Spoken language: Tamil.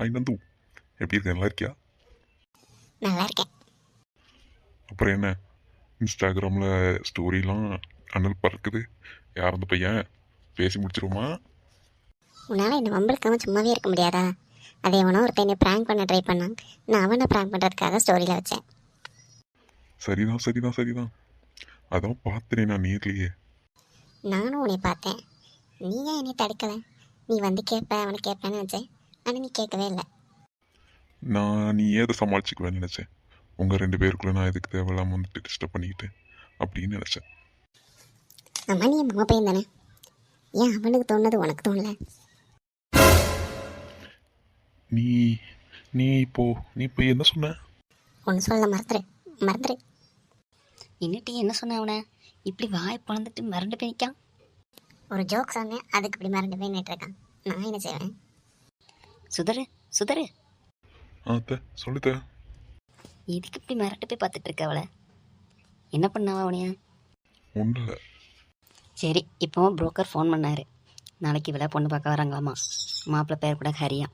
ஹாய் நந்து, எப்படி இருக்க? நல்லா இருக்கியா? நல்லா இருக்கேன். அப்புறம் என்ன, இன்ஸ்டாகிராமில் ஸ்டோரிலாம் அனல் பறக்குது. யார் அந்த பையன்? பேசி முடிச்சிருவோமா? உன்னால் என்ன வம்பளுக்காமல் சும்மாவே இருக்க முடியாதா? அதே எவனோ ஒருத்தன் என்னை ப்ராங்க் பண்ண ட்ரை பண்ணான். நான் அவனை ப்ராங்க் பண்ணுறதுக்காக ஸ்டோரியில் வச்சேன். சரிதான் சரிதான் சரிதான், அதான் பார்த்துனே நான் நேர்லையே. நானும் உன்னை பார்த்தேன். நீ ஏன் என்னை தடுக்கலை? நீ வந்து கேட்ப அவனை கேட்பேன்னு நினச்சேன். ஆனால் நீ கேட்கவே இல்லை. நீ ஏதை சமாளிச்சுக்குவேன்னு நினச்சேன். உங்கள் ரெண்டு பேருக்குள்ளே நான் இதுக்கு தேவையில்லாமல் வந்துட்டு டிஸ்டர்ப் பண்ணிக்கிட்டு அப்படின்னு நினச்சேன். அம்மா நீ என் மாமா பையன் தானே? ஏன் அவனுக்கு தோணுது உனக்கு தோணல? நீ நீ இப்போ என்ன சொன்ன? ஒன்று சொல்ல மறந்துரு. இன்னிட்டு என்ன சொன்ன அவனை இப்படி வாய் பிளந்துட்டு மிரண்டு போய் நிற்கான்? ஒரு ஜோக் சொன்னேன், அதுக்கு இப்படி மறந்து போய் நின்றுருக்கான். நான் என்ன செய்வேன்? சுதரு அத்தை சொல்லுத்த. இதுக்கு இப்படி மிரண்டு போய் பார்த்துட்டு இருக்க அவளை? என்ன பண்ணாவா அவனையா? ஒன்றும் இல்லை. சரி, இப்போ புரோக்கர் ஃபோன் பண்ணார். நாளைக்கு இவளை பொண்ணு பார்க்க வராங்களாமா. மாப்பிள்ளை பேர் கூட ஹரியா.